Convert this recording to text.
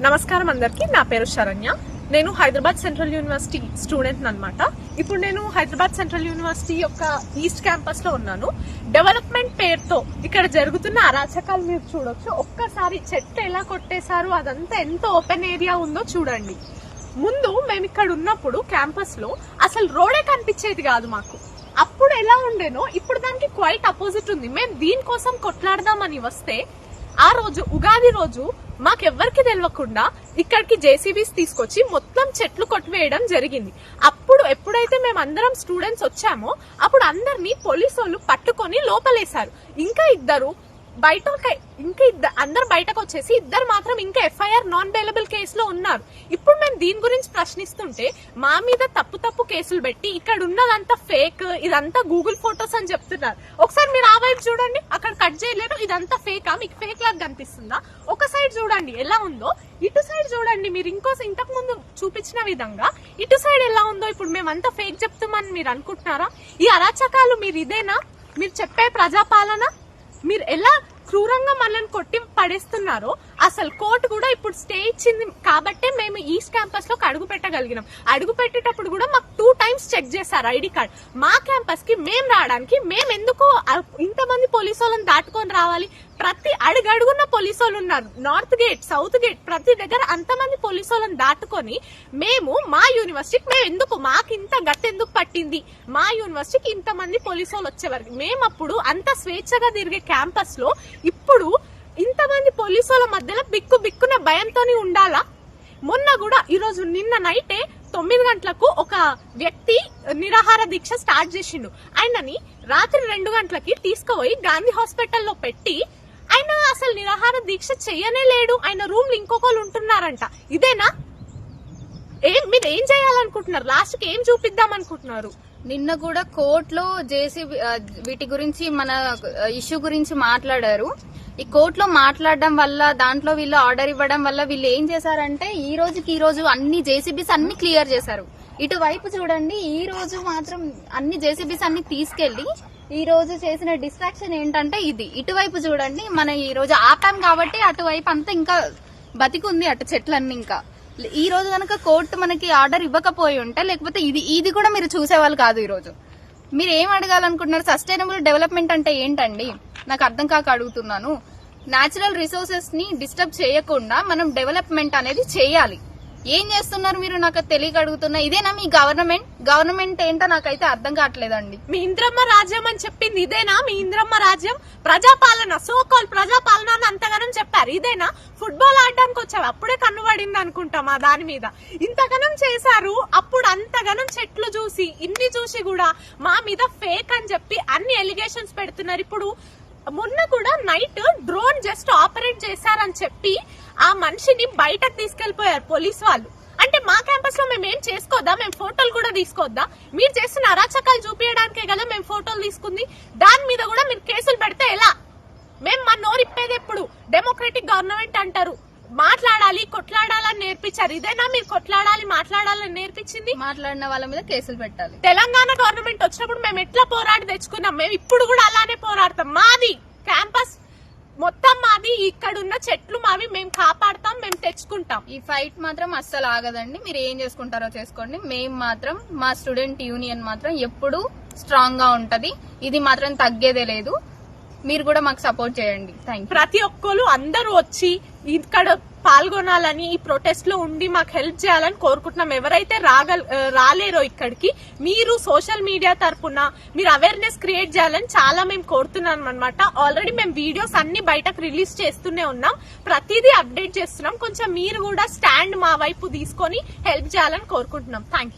నమస్కారం అందరికి. నా పేరు శరణ్య. నేను హైదరాబాద్ సెంట్రల్ యూనివర్సిటీ స్టూడెంట్ అన్నమాట. ఇప్పుడు నేను హైదరాబాద్ సెంట్రల్ యూనివర్సిటీ యొక్క ఈస్ట్ క్యాంపస్ లో ఉన్నాను. డెవలప్మెంట్ పేరుతో ఇక్కడ జరుగుతున్న అరాచకాలు మీరు చూడొచ్చు. ఒక్కసారి చెట్లు ఎలా కొట్టేశారు, అదంతా ఎంత ఓపెన్ ఏరియా ఉందో చూడండి. ముందు మేము ఇక్కడ ఉన్నప్పుడు క్యాంపస్ లో అసలు రోడే కనిపించేది కాదు మాకు. అప్పుడు ఎలా ఉండేనో ఇప్పుడు దానికి క్వైట్ అపోజిట్ ఉంది. మేము దీనికోసం కొట్లాడదామని వస్తే ఆ రోజు ఉగాది రోజు మాకెవ్వరికి తెలియకుండా ఇక్కడికి జేసీబీస్ తీసుకొచ్చి మొత్తం చెట్లు కొట్టివేయడం జరిగింది. అప్పుడు ఎప్పుడైతే మేము అందరం స్టూడెంట్స్ వచ్చామో అప్పుడు అందరినీ పోలీసు వాళ్ళు పట్టుకొని లోపలేశారు. ఇంకా ఇద్దరు బయట అందరు బయటకు వచ్చేసి ఇద్దరు మాత్రం ఇంకా ఎఫ్ఐఆర్ నాన్ బెయిలబుల్ కేసులో ఉన్నారు. ఇప్పుడు మేము దీని గురించి ప్రశ్నిస్తుంటే మా మీద తప్పు కేసులు పెట్టి ఇక్కడ ఉన్నదంతా ఫేక్, ఇదంతా గూగుల్ ఫొటోస్ అని చెప్తున్నారు. ఒకసారి మీరు ఆ వైపు చూడండి, అక్కడ కట్ చేయలేరు. ఇదంతా ఫేకా? మీకు ఫేక్ లాగా కనిపిస్తుందా? ఒక సైడ్ చూడండి ఎలా ఉందో, ఇటు సైడ్ చూడండి. మీరు ఇంతకు ముందు చూపించిన విధంగా ఇటు సైడ్ ఎలా ఉందో. ఇప్పుడు మేమంతా ఫేక్ చెప్తామని మీరు అనుకుంటున్నారా? ఈ అరాచకాలు మీరు ఇదేనా మీరు చెప్పే ప్రజాపాలన? మీరు ఎలా క్రూరంగా మనల్ని కొట్టి పడేస్తున్నారో. అసలు కోర్టు కూడా ఇప్పుడు స్టే ఇచ్చింది కాబట్టే మేము ఈస్ట్ క్యాంపస్ లోకి అడుగు పెట్టగలిగినాం. అడుగు పెట్టేటప్పుడు కూడా మాకు 2 times చెక్ చేశారు ఐడి కార్డ్. మా క్యాంపస్ కి మేము రావడానికి మేము ఎందుకు ఇంతమంది పోలీసు వాళ్ళని దాటుకొని రావాలి? ప్రతి అడుగడుగున్న పోలీసు వాళ్ళు ఉన్నారు. నార్త్ గేట్, సౌత్ గేట్, ప్రతి దగ్గర అంతమంది పోలీసు వాళ్ళని దాటుకొని మేము మా యూనివర్సిటీకి మాకు ఇంత గట్టి ఎందుకు పట్టింది? మా యూనివర్సిటీకి ఇంతమంది పోలీసు వాళ్ళు వచ్చేవారు. మేము అప్పుడు అంత స్వేచ్ఛగా తిరిగే క్యాంపస్ లో ఇప్పుడు ఇంతమంది పోలీసు వాళ్ళ మధ్యలో బిక్కున భయంతోనే ఉండాలా? మొన్న కూడా ఈరోజు నిన్న నైటే 9 గంటలకు ఒక వ్యక్తి నిరాహార దీక్ష స్టార్ట్ చేసిండు. ఆయనని రాత్రి 2 గంటలకి తీసుకుపోయి గాంధీ హాస్పిటల్లో పెట్టి ఆయన అసలు నిరాహార దీక్ష చెయ్యనే లేడు. ఆయన రూమ్ లో ఇంకొకరు ఉంటున్నారంట. ఇదేనా? మీరు ఏం చేయాలనుకుంటున్నారు? లాస్ట్ కి ఏం చూపిద్దాం అనుకుంటున్నారు? నిన్న కూడా కోర్టులో జేసీబీ వీటి గురించి మన ఇష్యూ గురించి మాట్లాడారు. ఈ కోర్టులో మాట్లాడడం వల్ల దాంట్లో వీళ్ళు ఆర్డర్ ఇవ్వడం వల్ల వీళ్ళు ఏం చేశారంటే ఈ రోజు అన్ని జేసీబీస్ అన్ని క్లియర్ చేశారు. ఇటువైపు చూడండి, ఈ రోజు మాత్రం అన్ని జేసీబీస్ అన్ని తీసుకెళ్లి ఈ రోజు చేసిన డిస్ట్రాక్షన్ ఏంటంటే ఇది. ఇటువైపు చూడండి, మన ఈ రోజు ఆపాం కాబట్టి అటువైపు అంతా ఇంకా బతికుంది, అటు చెట్లన్నీ. ఇంకా ఈ రోజు కనుక కోర్టు మనకి ఆర్డర్ ఇవ్వకపోయి ఉంటే లేకపోతే ఇది కూడా మీరు చూసేవాళ్ళు కాదు. ఈ రోజు మీరు ఏం అడగాలనుకుంటున్నారు? సస్టైనబుల్ డెవలప్మెంట్ అంటే ఏంటండి? నాకు అర్థం కాక అడుగుతున్నాను. న్యాచురల్ రిసోర్సెస్ ని డిస్టర్బ్ చేయకుండా మనం డెవలప్మెంట్ అనేది చేయాలి. ఏం చేస్తున్నారు మీరు? నాకు తెలియక అడుగుతున్నా. ఇదేనా మీ గవర్నమెంట్ ఏంటో నాకైతే అర్థం కావట్లేదండి. మీ ఇంద్రమ్మ రాజ్యం అని చెప్పింది ఇదేనా? మీ ఇంద్రమ్మ రాజ్యం ప్రజాపాలన, సోకాల్ ప్రజాపాలన అని అంతగానం చెప్పారు. ఇదేనా? ఫుట్బాల్ ఆడడానికి వచ్చావు అప్పుడే కన్ను పడింది అనుకుంటాం ఆ దాని మీద. ఇంతగానం చేశారు. అప్పుడు అంతగానం చెట్లు చూసి ఇన్ని చూసి కూడా మా మీద ఫేక్ అని చెప్పి అన్ని ఎలిగేషన్స్ పెడుతున్నారు. ఇప్పుడు మొన్న కూడా నైట్ డ్రోన్ జస్ట్ ఆపరేట్ చేశారని చెప్పి ఆ మనిషిని బయటకు తీసుకెళ్లిపోయారు పోలీసు వాళ్ళు. అంటే మా క్యాంపస్ లో మేము ఏం చేసుకోవద్దా? మేము ఫోటోలు కూడా తీసుకోవద్దా? మీరు చేస్తున్న అరాచకాలు చూపించడానికే కదా మేము ఫోటోలు తీసుకుంది. దాని మీద కూడా మీరు కేసులు పెడితే ఎలా? మేము మా నోరిప్పేది ఎప్పుడు? డెమోక్రటిక్ గవర్నమెంట్ అంటారు. మాట్లాడాలి, కొట్లాడాలని నేర్పించారు. ఇదేనా మీరు కొట్లాడాలి, మాట్లాడాలని నేర్పించింది? మాట్లాడిన వాళ్ళ మీద కేసులు పెట్టాలి. తెలంగాణ గవర్నమెంట్ వచ్చినప్పుడు మేము ఎట్లా పోరాడి తెచ్చుకున్నాం, మేము ఇప్పుడు కూడా అలానే పోరాడతాం. మాది క్యాంపస్ మొత్తం మాది, ఇక్కడున్న చెట్లు మావి, మేము కాపాడతాం, మేము తెచ్చుకుంటాం. ఈ ఫైట్ మాత్రం అస్సలు ఆగదండి. మీరు ఏం చేసుకుంటారో చేసుకోండి. మేము మాత్రం మా స్టూడెంట్ యూనియన్ మాత్రం ఎప్పుడు స్ట్రాంగ్ గా ఉంటది. ఇది మాత్రం తగ్గేదే లేదు. మీరు కూడా మాకు సపోర్ట్ చేయండి. Thank you. ప్రతి ఒక్కరు అందరూ వచ్చి ఇక్కడ పాల్గొనాలని, ఈ ప్రొటెస్ట్ లో ఉండి మాకు హెల్ప్ చేయాలని కోరుకుంటున్నాం. ఎవరైతే రాలేరో ఇక్కడికి, మీరు సోషల్ మీడియా తరఫున మీరు అవేర్నెస్ క్రియేట్ చేయాలని చాలా మేము కోరుతున్నాం అనమాట. ఆల్రెడీ మేము వీడియోస్ అన్ని బయటకు రిలీజ్ చేస్తూనే ఉన్నాం, ప్రతిదీ అప్డేట్ చేస్తున్నాం. కొంచెం మీరు కూడా స్టాండ్ మా వైపు తీసుకొని హెల్ప్ చేయాలని కోరుకుంటున్నాం. Thank you.